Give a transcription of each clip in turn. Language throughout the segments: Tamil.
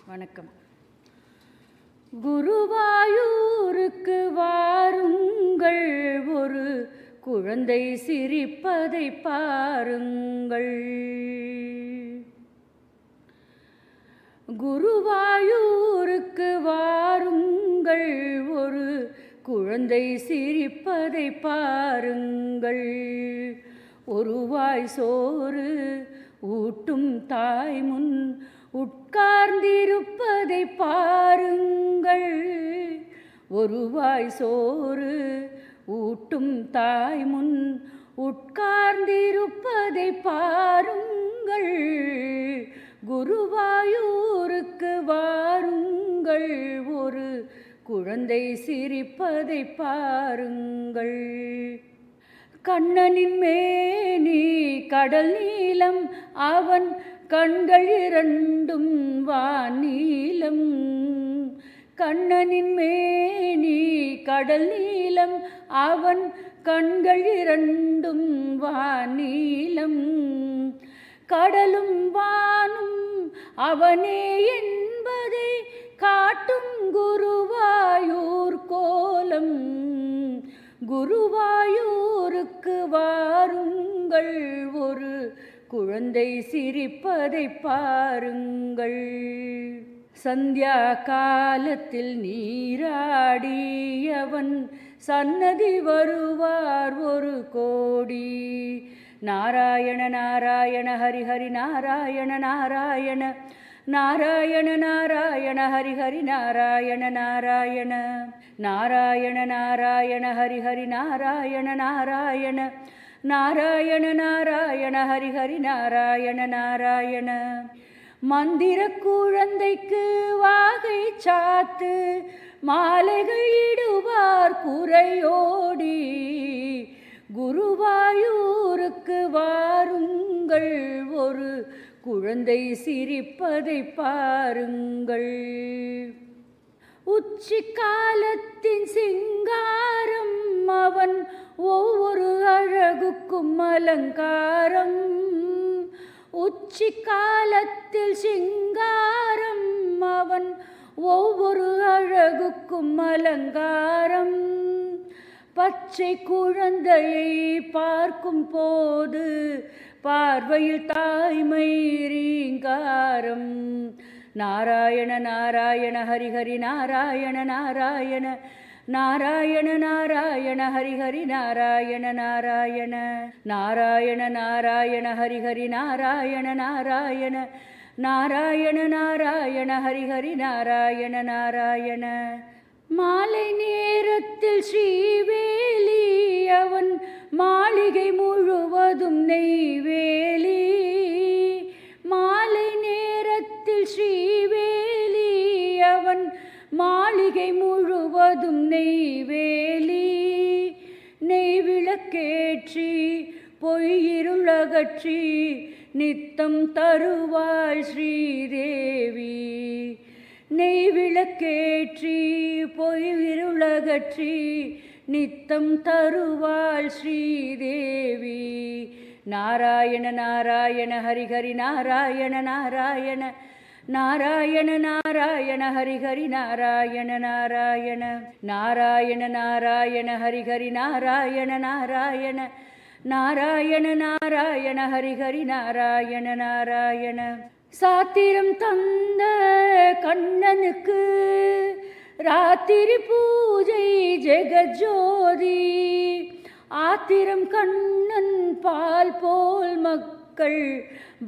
வணக்கம். குருவாயூருக்கு வாருங்கள், ஒரு குழந்தை சிரிப்பதை பாருங்கள். குருவாயூருக்கு வாருங்கள், ஒரு குழந்தை சிரிப்பதை பாருங்கள். ஒரு வாய் சோறு ஊட்டும் தாய் முன் உட்கார்ந்திருப்பதை பாருங்கள். ஒரு வாய் சோறு ஊட்டும் தாய் முன் உட்கார்ந்திருப்பதை பாருங்கள். குருவாயூருக்கு வாருங்கள், ஒரு குழந்தை சிரிப்பதை பாருங்கள். கண்ணனின் மேனி கடல் நீலம், அவன் கண்கள் இரண்டும் வானீலம். கண்ணனின் மேனி கடல் நீலம், அவன் கண்கள் இரண்டும் வானீலம். கடலும் வானும் அவனே என்பதை காட்டும் குருவாயூர் கோலம். குருவாயூருக்கு வாருங்கள், ஒரு குழந்தை சிரிப்பதை பாருங்கள். சந்தியா காலத்தில் நீராடியவன் சன்னதி வருவார் ஒரு கோடி. நாராயண நாராயண ஹரி ஹரி நாராயண நாராயண நாராயண நாராயண ஹரி ஹரி நாராயண நாராயண நாராயண நாராயண ஹரி ஹரி நாராயண நாராயண நாராயண நாராயண ஹரி ஹரி நாராயண நாராயண. மந்திர குழந்தைக்கு வாகை சாத்து மாலைகள் இடுவார் குறையோடி. குருவாயூருக்கு வாருங்கள், ஒரு குழந்தை சிரிப்பதை பாருங்கள். உச்சி காலத்தின் சிங்காரம், அவன் ஒவ்வொரு அழகுக்கும் அலங்காரம். உச்சி காலத்தில் சிங்காரம், அவன் ஒவ்வொரு அழகுக்கும் அலங்காரம். பச்சை குழந்தையை பார்க்கும் போது பார்வையில் தாய்மை ரீங்காரம். நாராயண நாராயண ஹரி ஹரி நாராயண நாராயண நாராயண நாராயண ஹரி ஹரி நாராயண நாராயண நாராயண நாராயண ஹரி ஹரி நாராயண நாராயண நாராயண நாராயண ஹரி ஹரி நாராயண நாராயண. மாலை நேரத்தில் ஸ்ரீவேலி, அவன் மாளிகை முழுவதும் நெய்வேலி. மாலை நேரத்தில் ஸ்ரீவேலி, அவன் மாளிகை முழுவதும் நெய்வேலி. நெய்விளக்கேற்றி பொய்யிருளகற்றி நித்தம் தருவாள் ஸ்ரீதேவி. நெய்விளக்கேற்றி பொய்யிருளகற்றி நித்தம் தருவாள் ஸ்ரீதேவி. நாராயண நாராயண ஹரி ஹரி நாராயண நாராயண நாராயண நாராயண ஹரி ஹரி நாராயண நாராயண நாராயண நாராயண ஹரி ஹரி நாராயண நாராயண நாராயண நாராயண ஹரி ஹரி நாராயண நாராயண. சாத்திரம் தந்த கண்ணனுக்கு ராத்திரி பூஜை ஜெகஜோதி. ஆத்திரம் கண்ணன் பால் போல் மக்கள்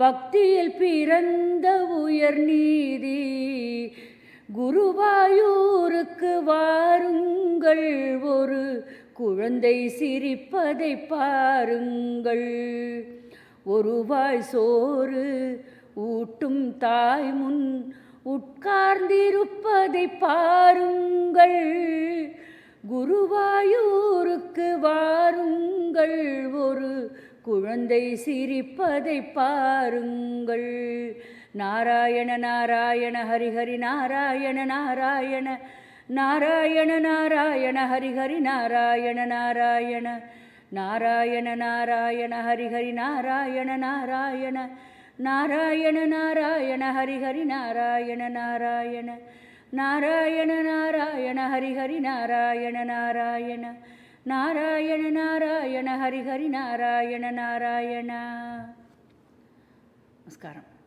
பக்தியில் பிறந்த உயர் நீதி. குருவாயூருக்கு வாருங்கள், ஒரு குழந்தை சிரிப்பதை பாருங்கள். ஒரு வாய் சோறு ஊட்டும் தாய் முன் உட்கார்ந்திருப்பதை பாருங்கள். குருவாயூருக்கு வாருங்கள், ஒரு குழந்தை சிரிப்பதை பாருங்கள். நாராயண நாராயண ஹரி ஹரி நாராயண நாராயண நாராயண நாராயண ஹரி ஹரி நாராயண நாராயண நாராயண நாராயண ஹரி ஹரி நாராயண நாராயண நாராயண நாராயண ஹரி ஹரி நாராயண நாராயண நாராயண நாராயண ஹரி ஹரி நாராயண நாராயண நாராயண நாராயண ஹரி ஹரி நாராயண நாராயண. நமஸ்காரம்.